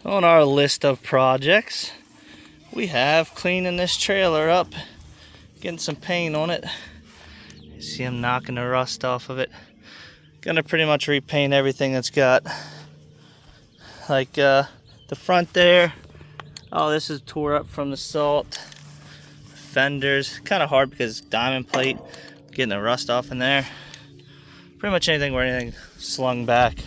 On our list of projects, we have cleaning this trailer up, getting some paint on it. You see him knocking the rust off of it. Gonna pretty much repaint everything that's got, like the front there. Oh, this is tore up from the salt. Fenders, kind of hard because it's diamond plate, getting the rust off in there. Pretty much anything where anything slung back.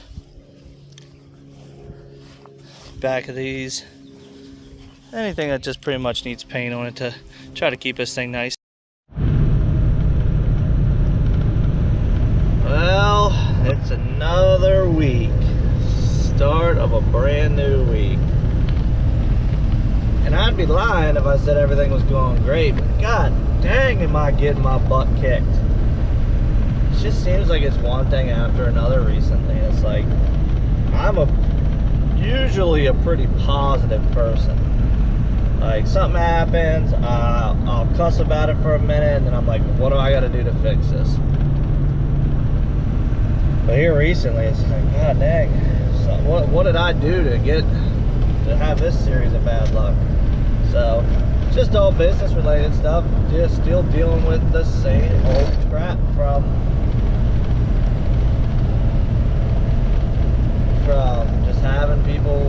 Back of these, anything that just pretty much needs paint on it to try to keep this thing nice. Well, it's another week, start of a brand new week, and I'd be lying if I said everything was going great, but god dang am I getting my butt kicked. It just seems like it's one thing after another recently. It's like I'm usually a pretty positive person. Like something happens, I'll cuss about it for a minute, and then I'm like, what do I got to do to fix this? But here recently, it's like, god dang, so what did I do to have this series of bad luck? So just all business related stuff, just still dealing with the same old crap from just having people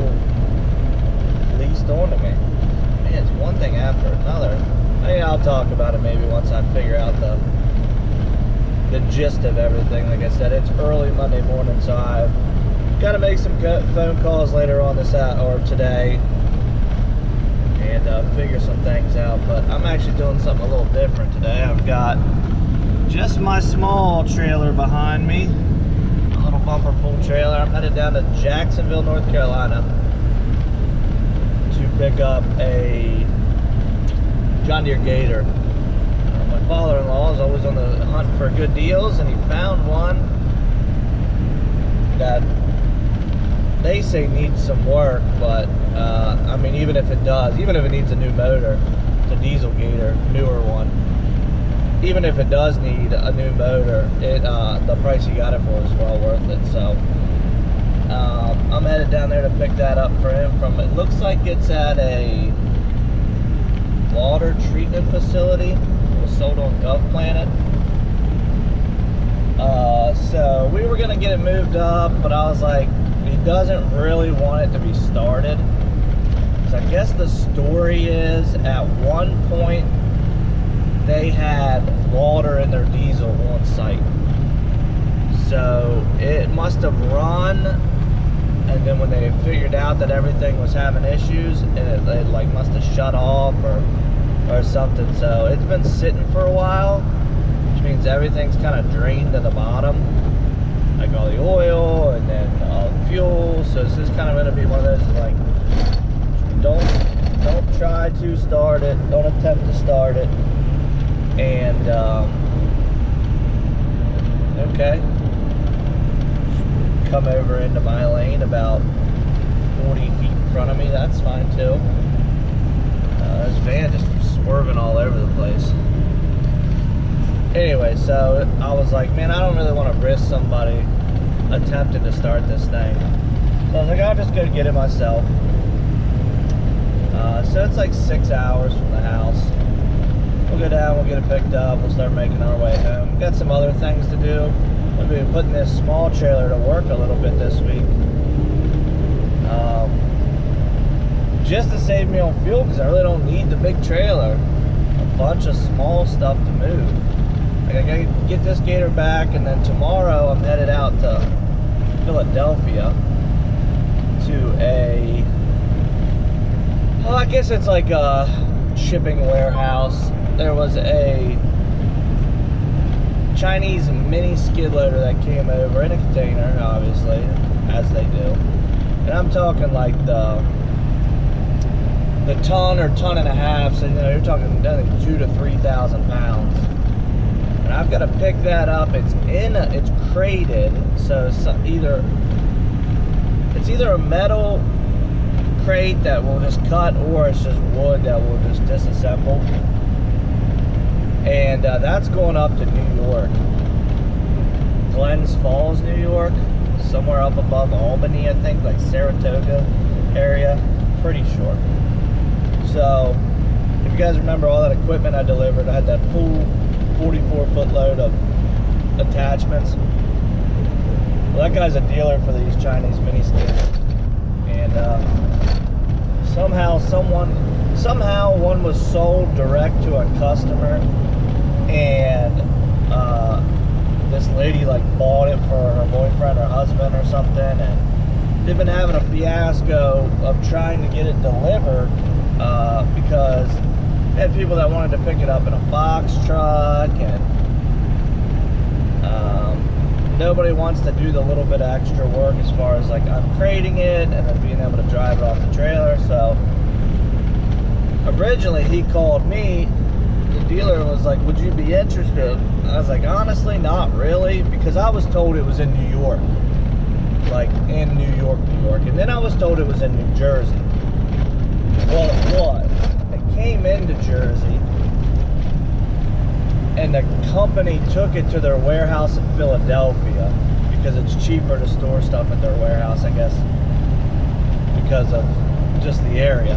leased onto me. Man, it's one thing after another. I mean, I'll talk about it maybe once I figure out the gist of everything. Like I said, it's early Monday morning, so I've got to make some phone calls later on or today and figure some things out. But I'm actually doing something a little different today. I've got just my small trailer behind me. Little bumper pull trailer. I'm headed down to Jacksonville, North Carolina to pick up a John Deere Gator. My father-in-law is always on the hunt for good deals, and he found one that they say needs some work, but I mean, even if it needs a new motor, it's a diesel Gator, newer one. Even if it does need a new motor, the price you got it for is well worth it. So I'm headed down there to pick that up for him. It looks like it's at a water treatment facility. It was sold on GovPlanet. So we were gonna get it moved up, but I was like, he doesn't really want it to be started. So I guess the story is, at one point they had water in their diesel on site, so it must have run, and then when they figured out that everything was having issues, it like must have shut off or something. So it's been sitting for a while, which means everything's kind of drained to the bottom, like all the oil and then all the fuel. So this is kind of going to be one of those, like, don't try to start it, don't attempt to start it. And okay, come over into my lane about 40 feet in front of me. That's fine too. This van just swerving all over the place. Anyway, so I was like, man, I don't really want to risk somebody attempting to start this thing. So I was like, I'll just go get it myself. So it's like 6 hours from the house. We'll go down, we'll get it picked up, we'll start making our way home. We've got some other things to do. We'll be putting this small trailer to work a little bit this week. Just to save me on fuel, because I really don't need the big trailer. A bunch of small stuff to move. Like, I gotta get this Gator back, and then tomorrow I'm headed out to Philadelphia to well, I guess it's like a shipping warehouse. There was a Chinese mini skid loader that came over in a container, obviously, as they do. And I'm talking like the ton or ton and a half, so you're talking 2,000 to 3,000 pounds. And I've got to pick that up. It's crated, so it's either a metal crate that will just cut, or it's just wood that will just disassemble. And that's going up to New York, Glens Falls, New York, somewhere up above Albany, I think, like Saratoga. area, pretty short. So if you guys remember all that equipment I delivered, I had that full 44-foot load of attachments. Well, that guy's a dealer for these Chinese mini skids, and somehow one was sold direct to a customer, and this lady like bought it for her boyfriend or husband or something, and they've been having a fiasco of trying to get it delivered because they had people that wanted to pick it up in a box truck, and nobody wants to do the little bit of extra work as far as like uncrating it and then being able to drive it off the trailer. So originally he called me, the dealer was like, would you be interested? I was like, honestly, not really, because I was told it was in New York, like in New York, and then I was told it was in New Jersey. Well, it was. It came into Jersey, and the company took it to their warehouse in Philadelphia because it's cheaper to store stuff at their warehouse, I guess, because of just the area.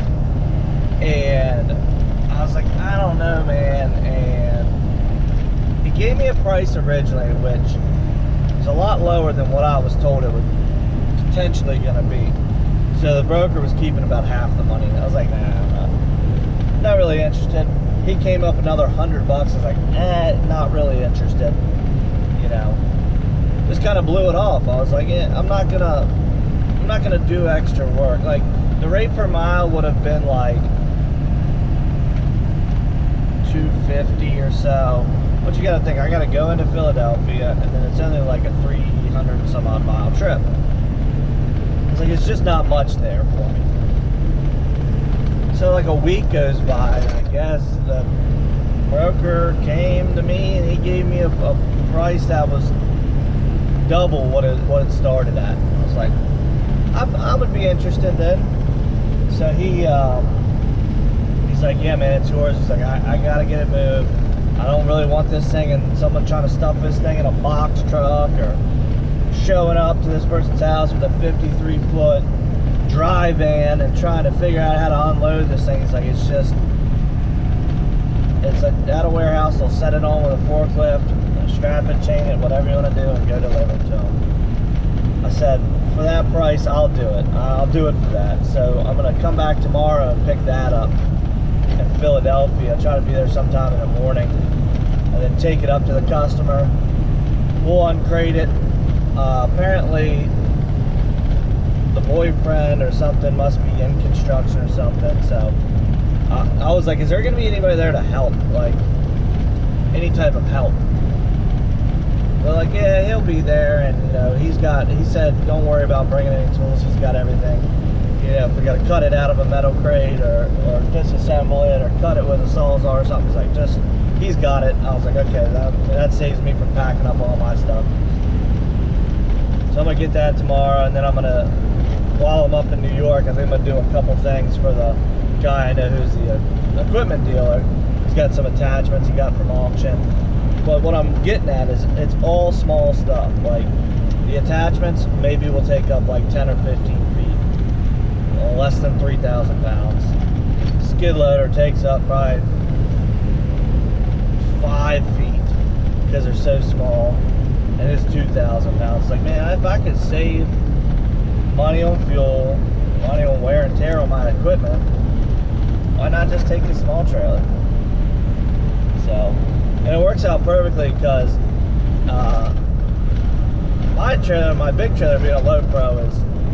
And I was like, I don't know, man. And he gave me a price originally, which is a lot lower than what I was told it was potentially going to be. So the broker was keeping about half the money. And I was like, nah, I'm not really interested. He came up another $100. I was like, not really interested. You know, just kind of blew it off. I was like, yeah, I'm not gonna do extra work. Like the rate per mile would have been like $250 or so. But you got to think, I got to go into Philadelphia, and then it's only like a 300 and some odd mile trip. It's like it's just not much there for me. So like a week goes by, and I guess the broker came to me and he gave me a price that was double what it started at. I was like, I would be interested then. So he's like, yeah, man, it's yours. He's like, I gotta get it moved. I don't really want this thing and someone trying to stuff this thing in a box truck or showing up to this person's house with a 53-foot dry van and trying to figure out how to unload this thing. It's like, it's at a warehouse. They'll set it on with a forklift, strap it, chain it, whatever you want to do, and go deliver it to them. I said, for that price, I'll do it. I'll do it for that. So I'm going to come back tomorrow and pick that up in Philadelphia. Try to be there sometime in the morning, and then take it up to the customer. We'll uncrate it. Apparently the boyfriend or something must be in construction or something, so I was like, is there gonna be anybody there to help, like any type of help? They're like, yeah, he'll be there, and you know, he said don't worry about bringing any tools, he's got everything. You know, if we gotta cut it out of a metal crate or disassemble it or cut it with a sawzall or something, it's like, just, he's got it. I was like, okay, that saves me from packing up all my stuff. So I'm gonna get that tomorrow, and then I'm gonna, while I'm up in New York, I think I'm gonna do a couple things for the guy I know who's the equipment dealer. He's got some attachments he got from auction. But what I'm getting at is it's all small stuff. Like the attachments maybe will take up like 10 or 15 feet, less than 3,000 pounds. Skid loader takes up probably 5 feet because they're so small. And it's 2,000 pounds. It's like, man, if I could save money on fuel, money on wear and tear on my equipment, why not just take the small trailer? So, and it works out perfectly because my trailer, my big trailer being a low pro,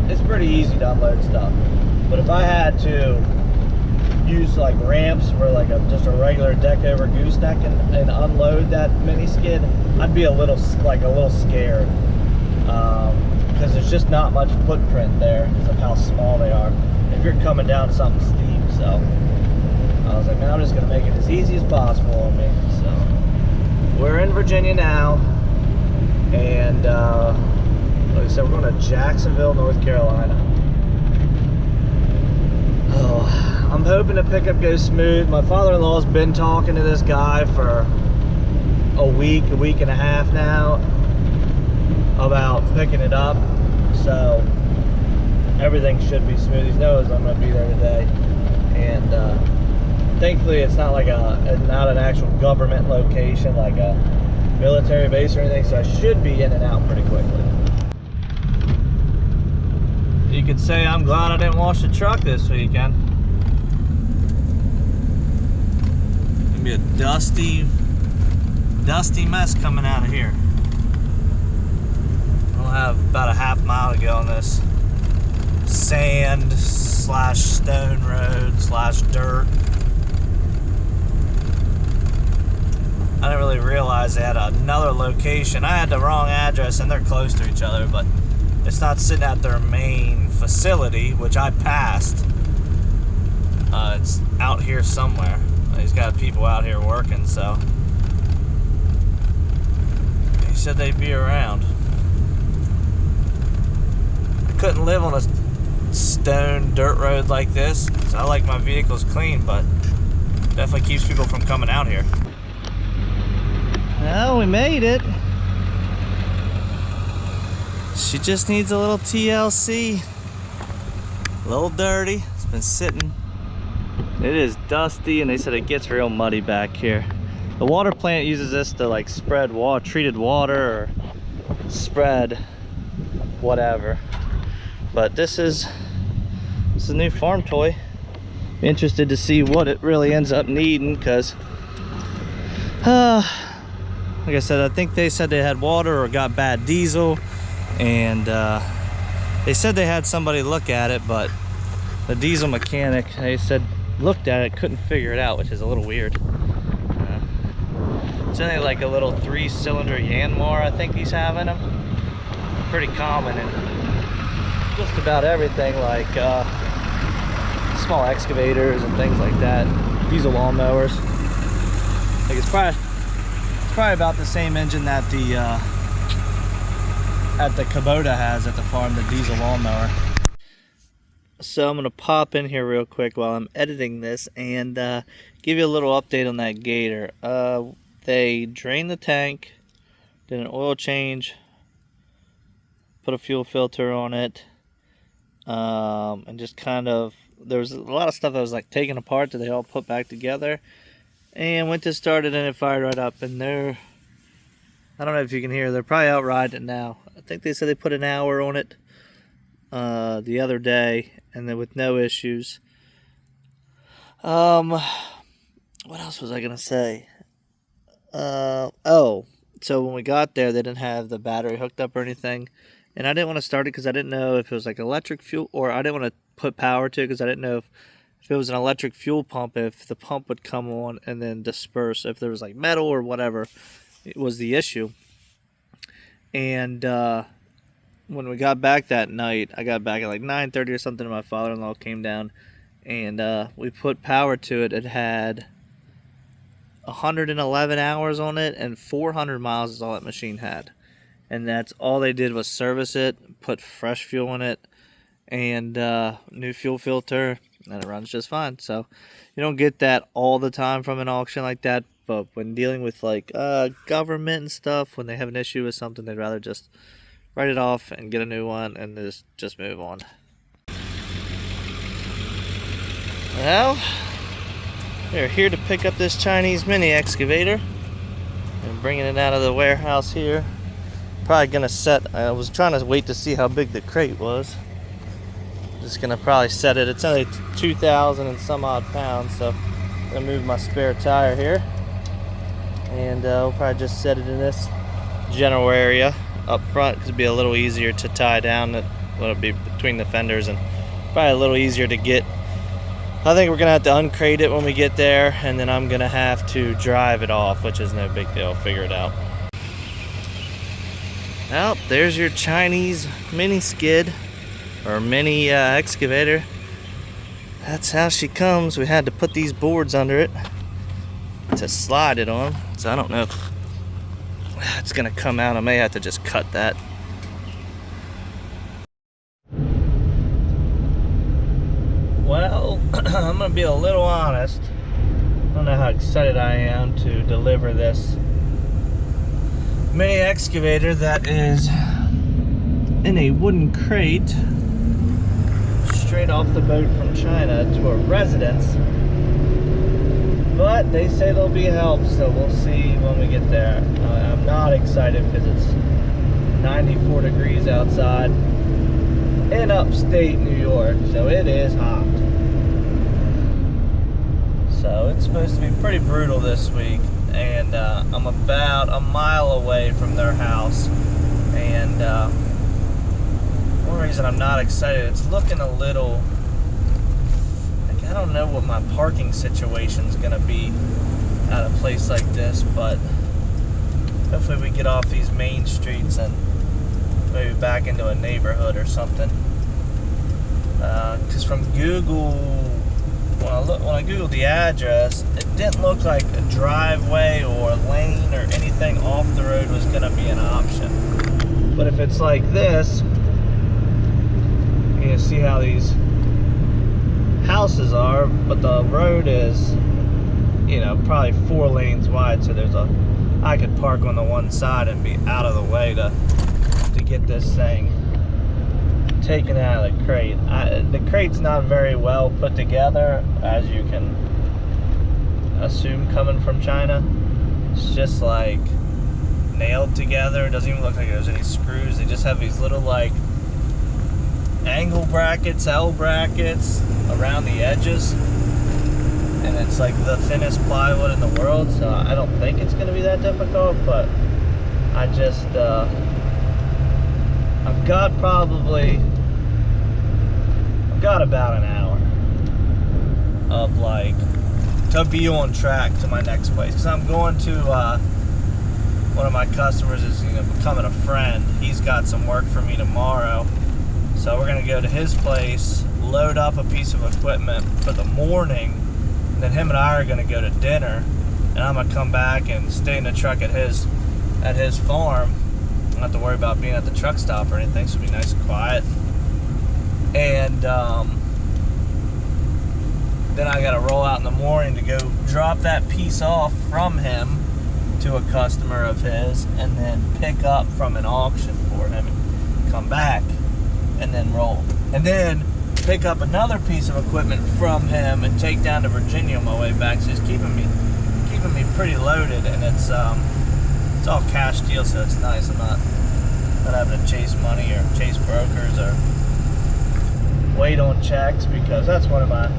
it's pretty easy to unload stuff. But if I had to use like ramps for like just a regular deck over gooseneck and unload that mini skid, I'd be a little scared because there's just not much footprint there because of how small they are if you're coming down something steep. So I was like, man, I'm just gonna make it as easy as possible on me. So we're in Virginia now, and like I said, we're going to Jacksonville, North Carolina. Oh, I'm hoping the pickup goes smooth. My father-in-law's been talking to this guy for a week and a half now about picking it up. So everything should be smooth. He knows I'm gonna be there today, and thankfully it's not like not an actual government location like a military base or anything, so I should be in and out pretty quickly. You could say I'm glad I didn't wash the truck this weekend. Gonna be a dusty mess coming out of here. We'll have about a half mile to go on this sand / stone road / dirt. I didn't really realize they had another location. I had the wrong address and they're close to each other, but it's not sitting at their main facility, which I passed. It's out here somewhere. He's got people out here working, so he said they'd be around. I couldn't live on a stone dirt road like this, so I like my vehicles clean, but definitely keeps people from coming out here. Well, we made it. She just needs a little TLC. A little dirty. It's been sitting. It is dusty, and they said it gets real muddy back here. The water plant uses this to like spread treated water or spread whatever. But this is a new farm toy. Interested to see what it really ends up needing, because like I said, I think they said they had water or got bad diesel, and they said they had somebody look at it, but the diesel mechanic, they said, looked at it, couldn't figure it out, which is a little weird. It's only like a little 3-cylinder Yanmar, I think he's having them. Pretty common in just about everything, like small excavators and things like that, diesel lawnmowers. Like it's probably about the same engine that the Kubota has at the farm, the diesel lawnmower. So I'm gonna pop in here real quick while I'm editing this and give you a little update on that Gator. They drained the tank, did an oil change, put a fuel filter on it, and just kind of, there was a lot of stuff that was like taken apart that they all put back together, and went to start it and it fired right up. And they're, I don't know if you can hear, they're probably out riding it now. I think they said they put an hour on it the other day, and then with no issues. What else was I gonna say? Oh, so when we got there, they didn't have the battery hooked up or anything, and I didn't want to start it because I didn't know if it was like electric fuel, or I didn't want to put power to it because I didn't know if it was an electric fuel pump, if the pump would come on and then disperse, if there was like metal or whatever, it was the issue. And when we got back that night, I got back at like 9:30 or something, and my father-in-law came down, and we put power to it. It had 111 hours on it, and 400 miles is all that machine had. And that's all they did was service it, put fresh fuel in it, and new fuel filter, and it runs just fine. So you don't get that all the time from an auction like that, but when dealing with like government and stuff, when they have an issue with something, they'd rather just write it off and get a new one and just move on. Well, we're here to pick up this Chinese mini excavator and bringing it out of the warehouse here. Probably gonna set, I was trying to wait to see how big the crate was. Just gonna probably set it, it's only 2,000 and some odd pounds, so I'm gonna move my spare tire here, and we'll probably just set it in this general area up front, because it'd be a little easier to tie down. It would be between the fenders, and probably a little easier to get. I think we're gonna have to uncrate it when we get there, and then I'm gonna have to drive it off, which is no big deal. I'll figure it out. Well, there's your Chinese mini skid or mini excavator. That's how she comes. We had to put these boards under it to slide it on, so I don't know if it's gonna come out. I may have to just cut that. Well, I'm gonna be a little honest. I don't know how excited I am to deliver this mini excavator that is in a wooden crate off the boat from China to a residence. But they say there'll be help, so we'll see when we get there. I'm not excited because it's 94 degrees outside in upstate New York, so it is hot. So it's supposed to be pretty brutal this week, and I'm about a mile away from their house. And one reason I'm not excited, it's looking a little like, I don't know what my parking situation's gonna be at a place like this, but hopefully we get off these main streets and maybe back into a neighborhood or something. Because from Google, when I Googled the address, it didn't look like a driveway or a lane or anything off the road was gonna be an option. But if it's like this, you can see how these houses are, but the road is, you know, probably 4 lanes wide, so I could park on the one side and be out of the way to get this thing taken out of the crate. The crate's not very well put together, as you can assume coming from China. It's just like nailed together. It doesn't even look like there's any screws. They just have these little like angle brackets, L brackets around the edges, and it's like the thinnest plywood in the world, so I don't think it's gonna be that difficult. But I just I've got about an hour of like to be on track to my next place, because I'm going to one of my customers is, you know, becoming a friend. He's got some work for me tomorrow, so we're gonna go to his place, load up a piece of equipment for the morning, and then him and I are gonna go to dinner, and I'm gonna come back and stay in the truck at his farm. I don't have to worry about being at the truck stop or anything, so it'll be nice and quiet. And then I gotta roll out in the morning to go drop that piece off from him to a customer of his, and then pick up from an auction for him and come back and then roll. And then pick up another piece of equipment from him and take down to Virginia on my way back. So he's keeping me pretty loaded, and it's all cash deal, so it's nice. I'm not having to chase money or chase brokers or wait on checks, because that's one of my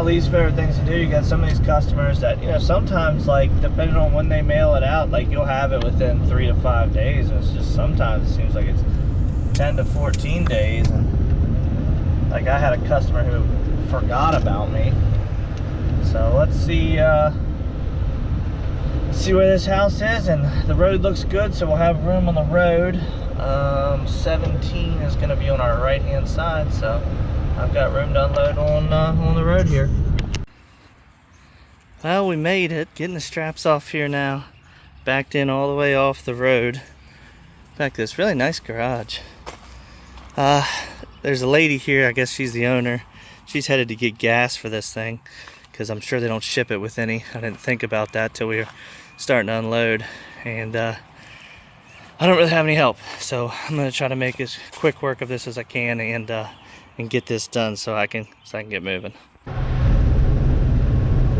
least favorite things to do. You got some of these customers that, you know, sometimes, like, depending on when they mail it out, like, you'll have it within 3 to 5 days. It's just sometimes it seems like it's 10 to 14 days. And like, I had a customer who forgot about me. So let's see where this house is, and the road looks good, so we'll have room on the road. 17 is going to be on our right hand side, so I've got room to unload on the road here. Well, we made it. Getting the straps off here now. Backed in all the way off the road. Back to this really nice garage. There's a lady here, I guess she's the owner. She's headed to get gas for this thing, because I'm sure they don't ship it with any. I didn't think about that till we were starting to unload, and I don't really have any help, so I'm gonna try to make as quick work of this as I can, and get this done so I can get moving.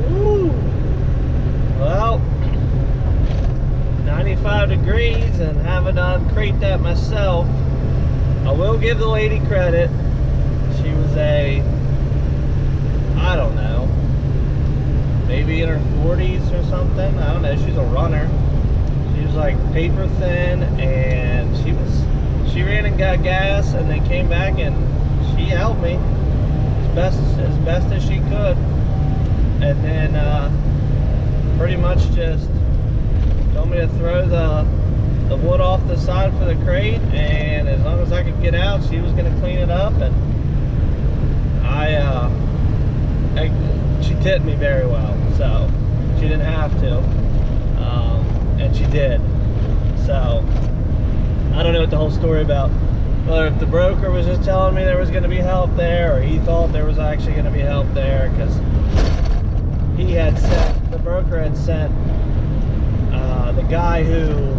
Woo. Well, 95 degrees and having to uncrate that myself. I will give the lady credit. She was I don't know, maybe in her 40s or something. I don't know. She's a runner. She was like paper thin, and she ran and got gas, and then came back and she helped me as best as she could. And then pretty much just told me to throw the wood off the side for the crate, and as long as I could get out, she was going to clean it up. And she tipped me very well, so she didn't have to, and she did. So I don't know what the whole story about, whether if the broker was just telling me there was going to be help there, or he thought there was actually going to be help there, because the broker had sent the guy who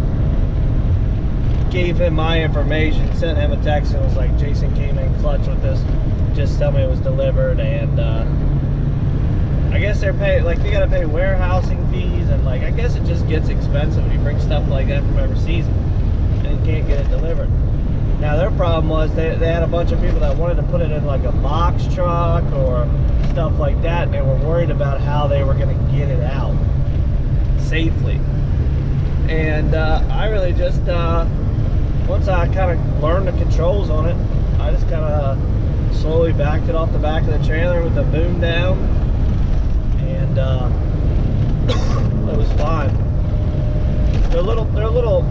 gave him my information, sent him a text and was like, Jason came in clutch with this just tell me it was delivered, and I guess they're paying, like, they gotta pay warehousing fees, and like I guess it just gets expensive when you bring stuff like that from overseas and you can't get it delivered. Now their problem was they had a bunch of people that wanted to put it in like a box truck or stuff like that, and they were worried about how they were going to get it out safely. And I really just, once I kind of learned the controls on it, I just kind of slowly backed it off the back of the trailer with the boom down, and it was fine. They're a little,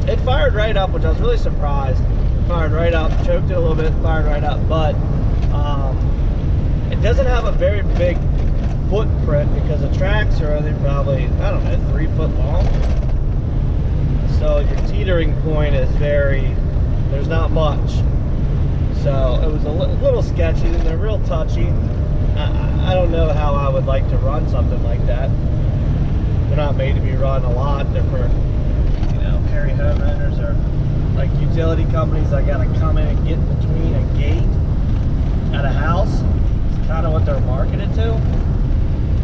it fired right up, which I was really surprised. It fired right up, choked it a little bit, fired right up, but it doesn't have a very big footprint because the tracks are only probably, I don't know, 3 foot long. So your teetering point is there's not much. So it was a little sketchy, and they're real touchy. I don't know how I would like to run something like that. They're not made to be run a lot. They're for, hairy homeowners or like utility companies that gotta come in and get between a gate at a house. It's kind of what they're marketed to.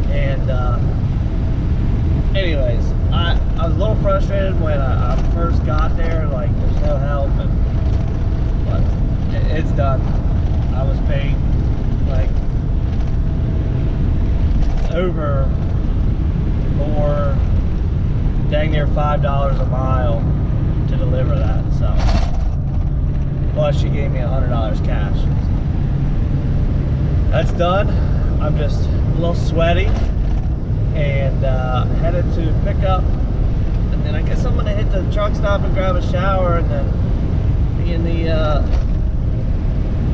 And anyways, I was a little frustrated when I first got there, like there's no help, but it's done. I was paid like over for dang near $5 a mile to deliver that. So plus she gave me $100 cash. That's done. I'm just a little sweaty and headed to pick up, and then I guess I'm gonna hit the truck stop and grab a shower, and then me and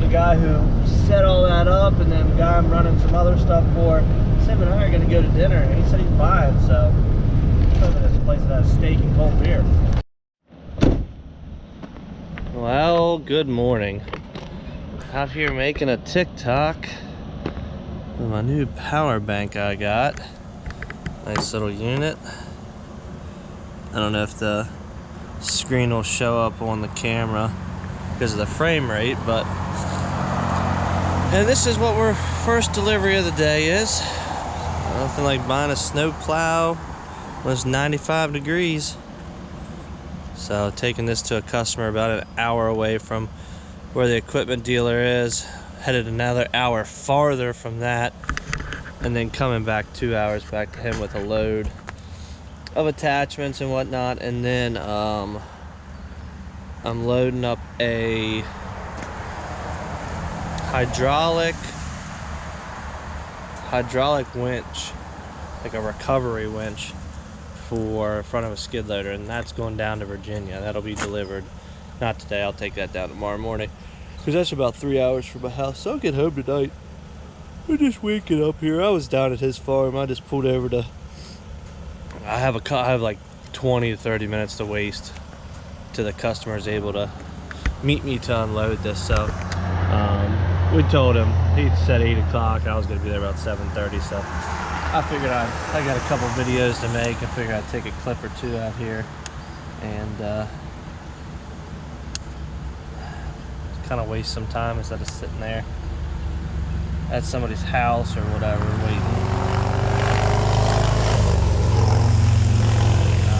the guy who set all that up, and then the guy I'm running some other stuff for, Sam and I are gonna go to dinner, and he said he's buying, so there's a place that has steak and cold beer. Well, good morning. Out here making a TikTok with my new power bank I got. Nice little unit. I don't know if the screen will show up on the camera because of the frame rate, but and this is what our first delivery of the day is. Nothing like buying a snow plow when it's 95 degrees. So taking this to a customer about an hour away from where the equipment dealer is, headed another hour farther from that, and then coming back 2 hours back to him with a load of attachments and whatnot. And then I'm loading up a hydraulic winch, like a recovery winch for front of a skid loader, and that's going down to Virginia. That'll be delivered not today. I'll take that down tomorrow morning because that's about 3 hours from my house, so I'll get home tonight. I'm just waking up here. I was down at his farm. I just pulled over to, I have like 20 to 30 minutes to waste till the customer's able to meet me to unload this. So we told him, he said 8 o'clock. I was going to be there about 7:30, so I figured I got a couple videos to make. I figured I'd take a clip or two out here and kind of waste some time instead of sitting there at somebody's house or whatever waiting.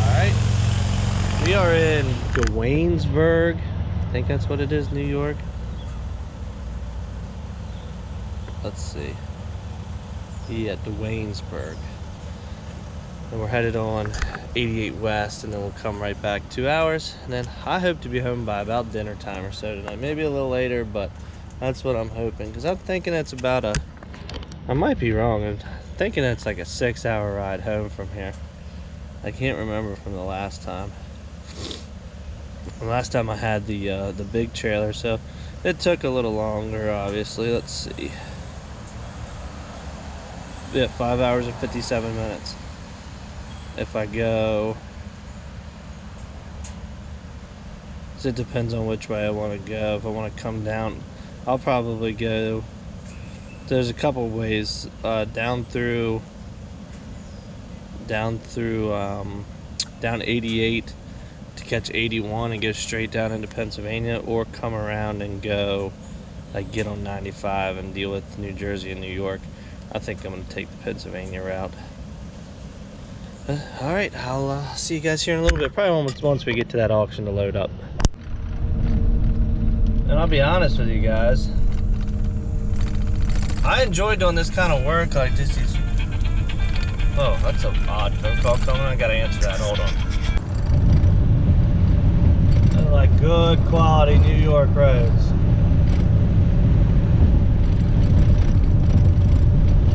Alright, we are in Waynesburg, I think that's what it is, New York. Let's see. Yeah, Waynesburg. And we're headed on 88 West, and then we'll come right back 2 hours, and then I hope to be home by about dinner time or so tonight. Maybe a little later, but that's what I'm hoping, because I'm thinking it's about a, I might be wrong, I'm thinking it's like a 6-hour ride home from here. I can't remember from the last time. The last time I had the big trailer, so it took a little longer, obviously. Let's see. Yeah, 5 hours and 57 minutes. If I go, so it depends on which way I want to go. If I want to come down, I'll probably go, there's a couple ways, down 88 to catch 81 and go straight down into Pennsylvania, or come around and go like get on 95 and deal with New Jersey and New York. I think I'm going to take the Pennsylvania route. All right, I'll see you guys here in a little bit. Probably once we get to that auction to load up. And I'll be honest with you guys, I enjoy doing this kind of work, like just these. Oh, that's an odd phone call coming. I gotta answer that. Hold on. They're like good quality New York roads.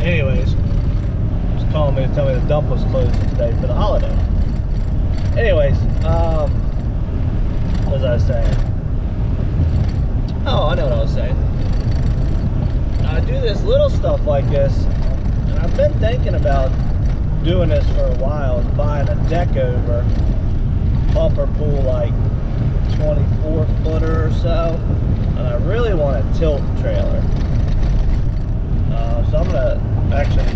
Anyways, just calling me to tell me the dump was closed today for the holiday. Anyways, what was I saying? Oh, I know what I was saying. I do this little stuff like this, and I've been thinking about doing this for a while, buying a deck over bumper pool, like 24 footer or so, and I really want a tilt trailer. So I'm gonna actually,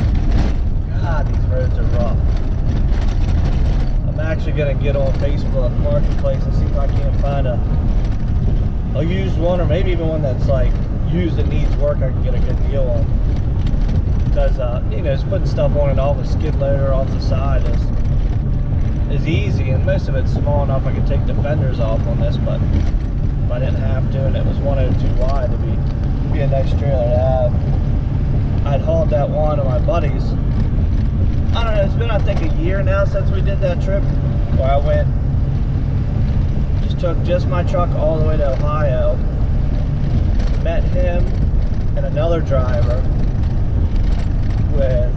God, these roads are rough. I'm actually gonna get on Facebook Marketplace and see if I can't find a used one, or maybe even one that's like used that needs work. I can get a good deal on, because you know, just putting stuff on it off a skid loader off the side is easy, and most of it's small enough I could take the fenders off on this. But if I didn't have to, and it was 102 wide, it'd be a nice trailer to have. I'd hauled that one of my buddies. I don't know, it's been I think a year now since we did that trip where I went, took just my truck all the way to Ohio, met him and another driver with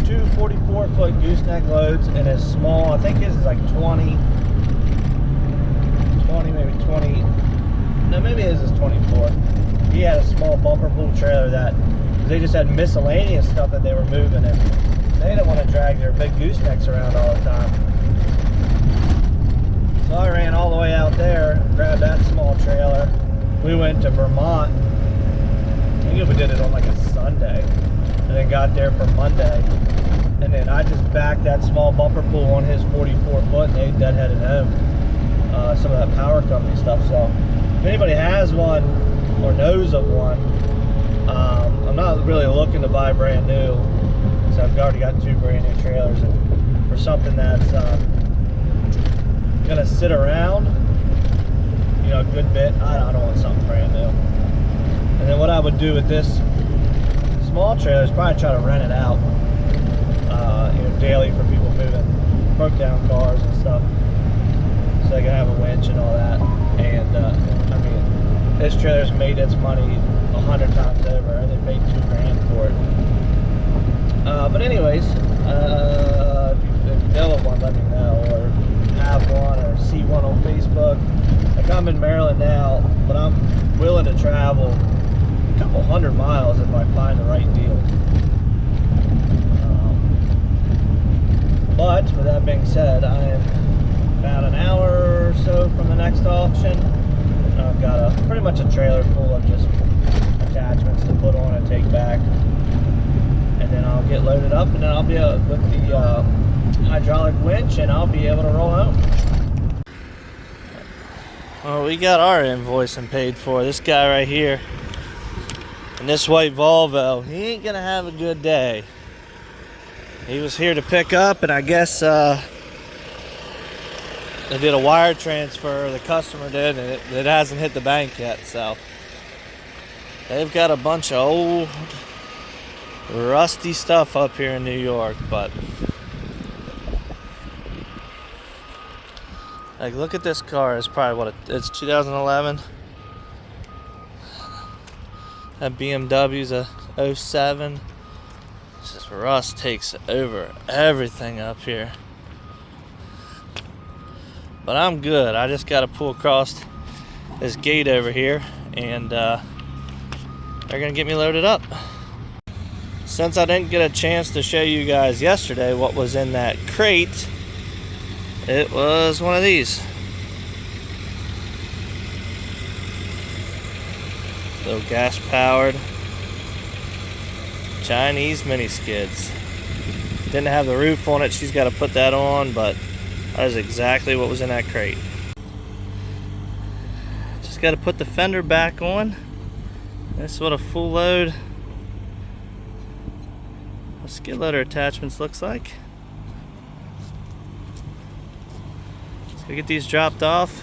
two 44-foot gooseneck loads in his small, I think his is like 20, maybe 20, no, maybe his is 24. He had a small bumper pool trailer that they just had miscellaneous stuff that they were moving, and they didn't want to drag their big goosenecks around all the time. So I ran all the way out there, grabbed that small trailer. We went to Vermont. I think we did it on like a Sunday, and then got there for Monday. And then I just backed that small bumper pool on his 44 foot, and they deadheaded home. Some of that power company stuff. So if anybody has one or knows of one, I'm not really looking to buy brand new, so I've already got two brand new trailers, and for something that's gonna sit around, you know, a good bit, I don't want something brand new. And then what I would do with this small trailer is probably try to rent it out, you know, daily for people moving broke down cars and stuff, so they can have a winch and all that. And I mean, this trailer's made its money 100 times over. They paid $2,000 for it. But anyways, if you know of one, let me know, or have one, or see one on Facebook. Like, I'm in Maryland now, but I'm willing to travel a couple 100 miles if I find the right deal. But with that being said, I am about an hour or so from the next auction. I've got pretty much a trailer full of just attachments to put on and take back, and then I'll get loaded up, and then I'll be with the hydraulic winch, and I'll be able to roll home. Well, we got our invoice and paid for. This guy right here and this white Volvo, he ain't gonna have a good day. He was here to pick up, and I guess they did a wire transfer, the customer did, and it hasn't hit the bank yet. So they've got a bunch of old rusty stuff up here in New York. But like, look at this car. It's probably it's 2011. That BMW's a 07. This rust takes over everything up here. But I'm good. I just got to pull across this gate over here, and they're gonna get me loaded up. Since I didn't get a chance to show you guys yesterday what was in that crate, it was one of these. Little gas powered Chinese mini skids. Didn't have the roof on it. She's got to put that on, but that is exactly what was in that crate. Just got to put the fender back on, This is what a full load of skid loader attachments looks like. So we get these dropped off.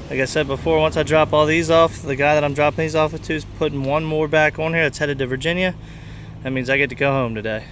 Like I said before, once I drop all these off, the guy that I'm dropping these off to is putting one more back on here that's headed to Virginia. That means I get to go home today.